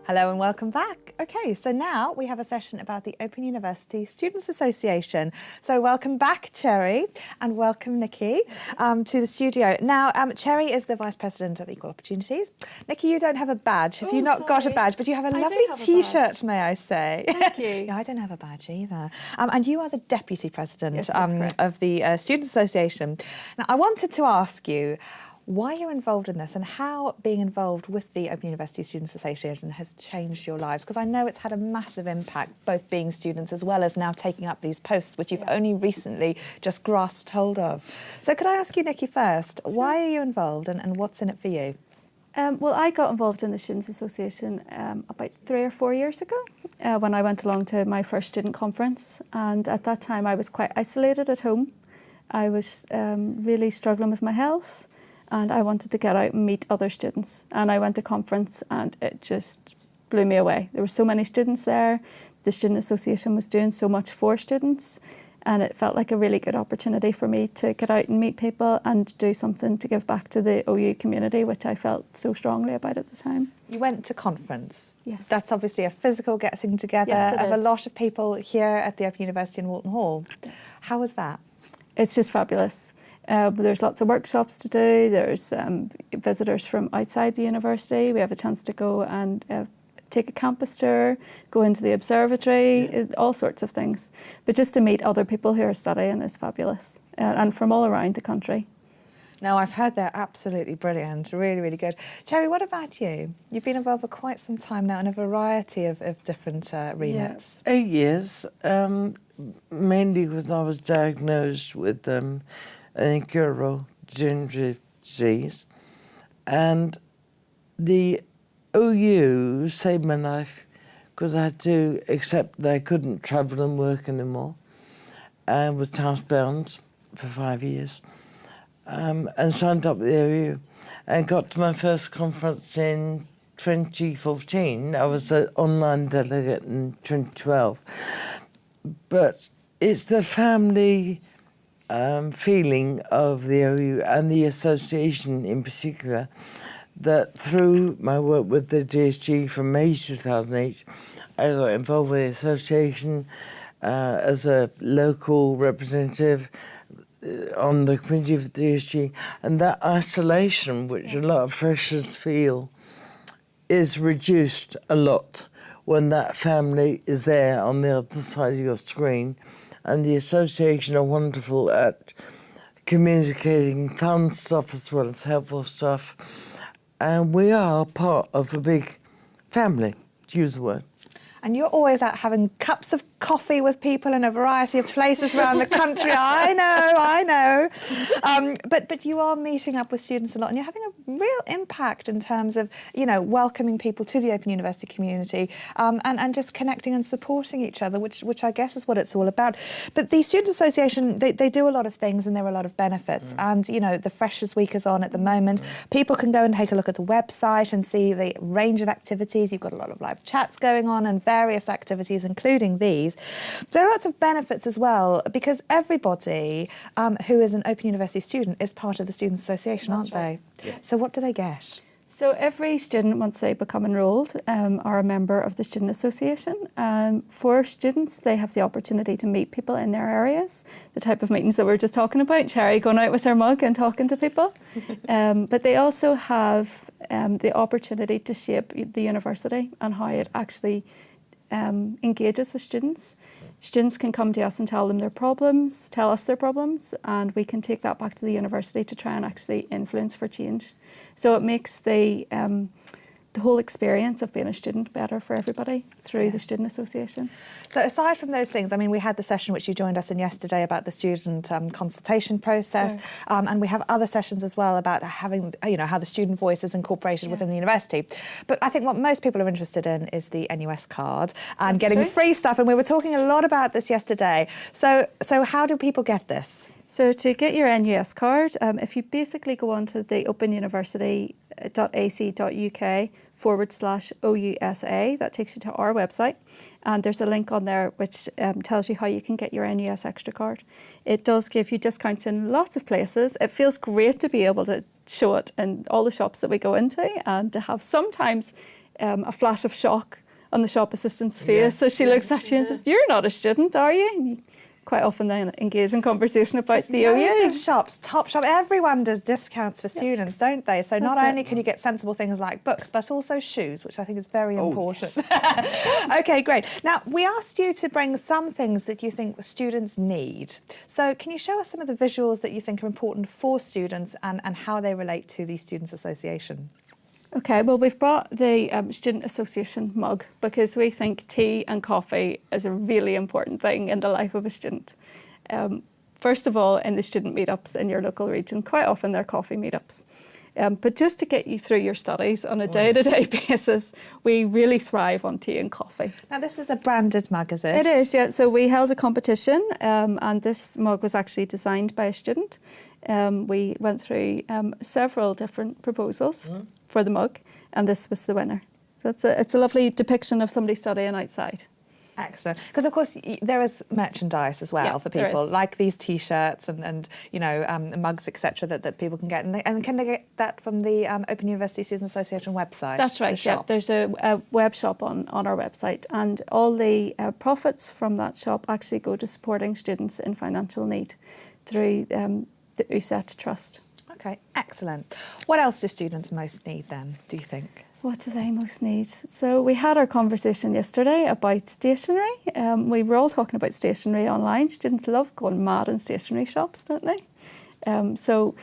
Hello and welcome back. Okay, so now we have a session about the Open University Students Association. So welcome back, Cherry, and welcome, Nikki, to the studio. Now, Cherry is the Vice President of Equal Opportunities. Nikki, you don't have a badge. Have you not got a badge? But you have a lovely T-shirt, may I say. Thank you. Yeah, I don't have a badge either. And you are the Deputy President Yes, of the Students Association. Now, I wanted to ask you, why you're involved in this and how being involved with the Open University Students Association has changed your lives, because I know it's had a massive impact, both being students as well as now taking up these posts, which you've only recently just grasped hold of. So could I ask you, Nikki, first, why are you involved and what's in it for you? Well, I got involved in the Students Association about 3 or 4 years ago when I went along to my first student conference, and at that time I was quite isolated at home. I was really struggling with my health, and I wanted to get out and meet other students. And I went to conference and it just blew me away. There were so many students there. The Student Association was doing so much for students, and it felt like a really good opportunity for me to get out and meet people and do something to give back to the OU community, which I felt so strongly about at the time. You went to conference. Yes. That's obviously a physical getting together of a lot of people here at the Open University in Walton Hall. How was that? It's just fabulous. There's lots of workshops to do. There's visitors from outside the university. We have a chance to go and take a campus tour, go into the observatory, all sorts of things. But just to meet other people who are studying is fabulous, and from all around the country. No, I've heard they're absolutely brilliant, really, really good. Cherry, what about you? You've been involved for quite some time now in a variety of different remits. Yeah, 8 years, mainly because I was diagnosed with an incurable degenerative disease, and the OU saved my life because I had to accept that I couldn't travel and work anymore, and was housebound for 5 years, and signed up with the OU and got to my first conference in 2014. I was an online delegate in 2012. But it's the family feeling of the OU and the association in particular that through my work with the DSG from May 2008, I got involved with the association as a local representative on the committee of the DSG, and that isolation, which a lot of freshers feel, is reduced a lot when that family is there on the other side of your screen. And the association are wonderful at communicating fun stuff as well as helpful stuff. And we are part of a big family, to use the word. And you're always out having cups of coffee with people in a variety of places around the country. I know. But you are meeting up with students a lot, and you're having a real impact in terms of, you know, welcoming people to the Open University community and just connecting and supporting each other, which I guess is what it's all about. But the Student Association, they do a lot of things, and there are a lot of benefits. And, you know, the Freshers' Week is on at the moment. People can go and take a look at the website and see the range of activities. You've got a lot of live chats going on and various activities, including these. There are lots of benefits as well, because everybody who is an Open University student is part of the Students' Association, aren't they? Yeah. So what do they get? So every student, once they become enrolled, are a member of the Student Association. For students, they have the opportunity to meet people in their areas, the type of meetings that we were just talking about, Cherry going out with her mug and talking to people. But they also have the opportunity to shape the university and how it actually engages with students. Students can come to us and tell us their problems, and we can take that back to the university to try and actually influence for change. So it makes the whole experience of being a student better for everybody through the Student Association. So aside from those things, I mean, we had the session which you joined us in yesterday about the student consultation process, and we have other sessions as well about having, you know, how the student voice is incorporated within the university. But I think what most people are interested in is the NUS card and getting free stuff, and we were talking a lot about this yesterday. So how do people get this? So to get your NUS card, if you basically go onto the openuniversity.ac.uk/OUSA, that takes you to our website, and there's a link on there which tells you how you can get your NUS Extra card. It does give you discounts in lots of places. It feels great to be able to show it in all the shops that we go into, and to have sometimes a flash of shock on the shop assistant's face as she looks at you and says, "You're not a student, are you?" And you quite often then engage in conversation about the Loads OU. of shops, Topshop, everyone does discounts for students, don't they? So not That's only it. can you get sensible things like books, but also shoes, which I think is very important. Okay, great. Now, we asked you to bring some things that you think students need. So can you show us some of the visuals that you think are important for students and how they relate to the Students' Association? Okay, well, we've brought the Student Association mug because we think tea and coffee is a really important thing in the life of a student. First of all, in the student meetups in your local region, quite often they're coffee meetups. But just to get you through your studies on a day-to-day basis, we really thrive on tea and coffee. Now, this is a branded mug, is it? It is, yeah. So we held a competition and this mug was actually designed by a student. We went through several different proposals for the mug, and this was the winner. So it's a lovely depiction of somebody studying outside. Excellent. Because, of course, there is merchandise as well for people, like these T-shirts and you know, mugs, etc., that people can get. And can they get that from the Open University Students Association website? That's right, yeah. There's a web shop on our website, and all the profits from that shop actually go to supporting students in financial need through the OUSA Trust. Okay, excellent. What else do students most need then, do you think? What do they most need? So we had our conversation yesterday about stationery. We were all talking about stationery online. Students love going mad in stationery shops, don't they? So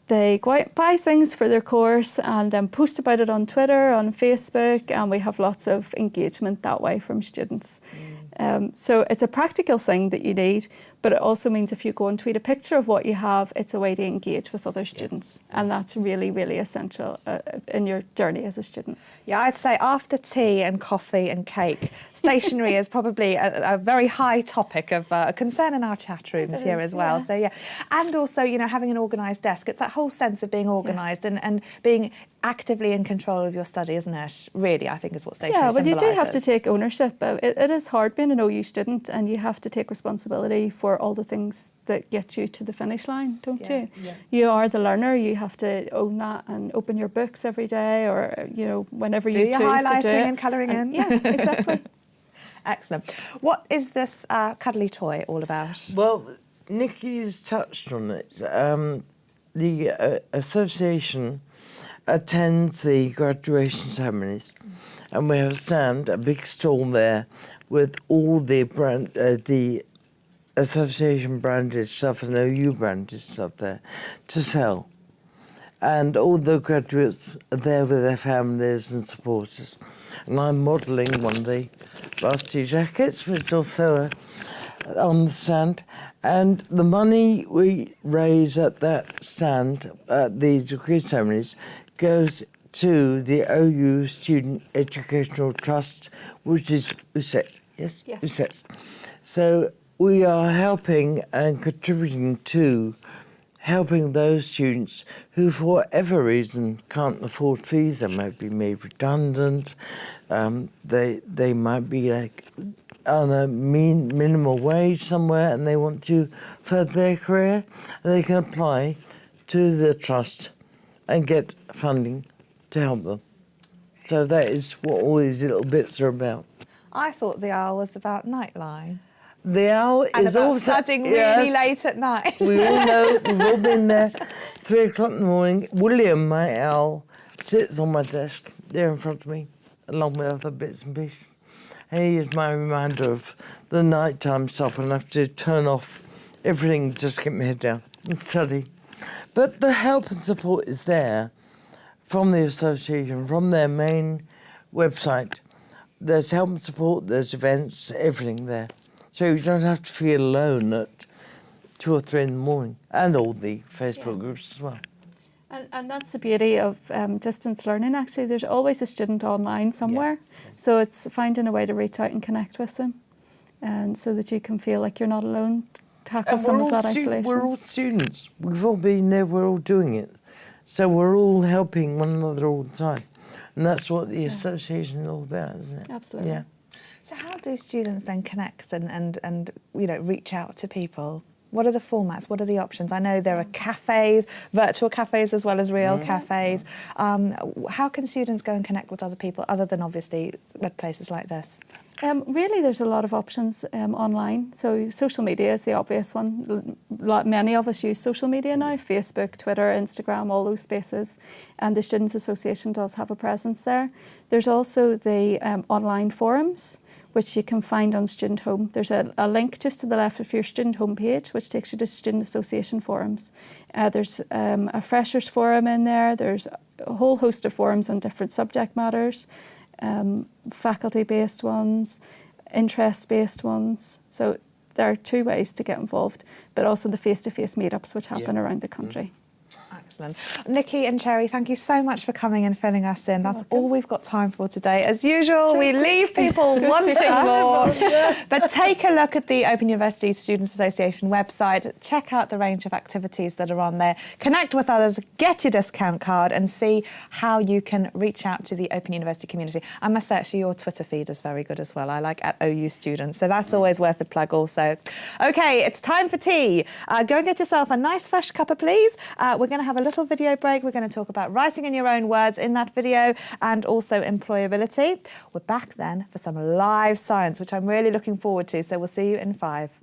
they go out, buy things for their course and then post about it on Twitter, on Facebook, and we have lots of engagement that way from students. So it's a practical thing that you need, but it also means if you go and tweet a picture of what you have, it's a way to engage with other students. And that's really, really essential in your journey as a student. Yeah, I'd say after tea and coffee and cake, stationery is probably a very high topic of concern in our chat rooms here as well. So, yeah. And also, you know, having an organised desk, it's that whole sense of being organised and being actively in control of your study, isn't it? Really, I think is what stationery symbolises. Yeah, well, you do have to take ownership. It is hard being an OU student, and you have to take responsibility for all the things that get you to the finish line, don't you? Yeah. You are the learner. You have to own that and open your books every day, or you know, whenever you choose to do it. Highlighting and colouring in. Yeah, exactly. Excellent. What is this cuddly toy all about? Well, Nikki's touched on it. The association attends the graduation ceremonies, and we have a big stall there with all the association branded stuff and OU branded stuff there to sell. And all the graduates are there with their families and supporters. And I'm modelling one of the varsity jackets, which is also on the stand. And the money we raise at that stand, at the degree ceremonies, goes to the OU Student Educational Trust, which is OUSA. Yes? Yes. OUSA. So we are helping and contributing to helping those students who, for whatever reason, can't afford fees. They might be made redundant. They might be like on a minimal wage somewhere, and they want to further their career. And they can apply to the trust and get funding to help them. So that is what all these little bits are about. I thought the owl was about Nightline. The owl And is about also studying really late at night. We all know, we've all been there. 3 o'clock in the morning. William, my owl, sits on my desk there in front of me, along with other bits and pieces. And he is my reminder of the nighttime stuff when I have to turn off everything, just get my head down and study. But the help and support is there from the association, from their main website. There's help and support, there's events, everything there. So you don't have to feel alone at 2 or 3 in the morning, and all the Facebook groups as well. And that's the beauty of distance learning, actually. There's always a student online somewhere. So it's finding a way to reach out and connect with them, and so that you can feel like you're not alone to tackle some of that isolation. We're all students. We've all been there, we're all doing it. So we're all helping one another all the time. And that's what the association is all about, isn't it? Absolutely. Yeah. So how do students then connect and you know, reach out to people? What are the formats? What are the options? I know there are cafes, virtual cafes as well as real cafes. How can students go and connect with other people other than obviously at places like this? Really, there's a lot of options online. So social media is the obvious one. Many of us use social media now, Facebook, Twitter, Instagram, all those spaces. And the Students' Association does have a presence there. There's also the online forums, which you can find on Student Home. There's a link just to the left of your Student Home page, which takes you to Student Association forums. There's a Freshers forum in there. There's a whole host of forums on different subject matters. Faculty-based ones, interest-based ones. So there are two ways to get involved, but also the face-to-face meetups which happen around the country. Excellent. Nikki and Cherry, thank you so much for coming and filling us in. That's all we've got time for today. As usual, we leave people wanting more. But take a look at the Open University Students' Association website. Check out the range of activities that are on there. Connect with others, get your discount card and see how you can reach out to the Open University community. I must say, actually, your Twitter feed is very good as well. I like @OU Students, so that's always worth a plug also. OK, it's time for tea. Go and get yourself a nice fresh cuppa, please. We're going to have a little video break. We're going to talk about writing in your own words in that video and also employability. We're back then for some live science, which I'm really looking forward to. So we'll see you in 5.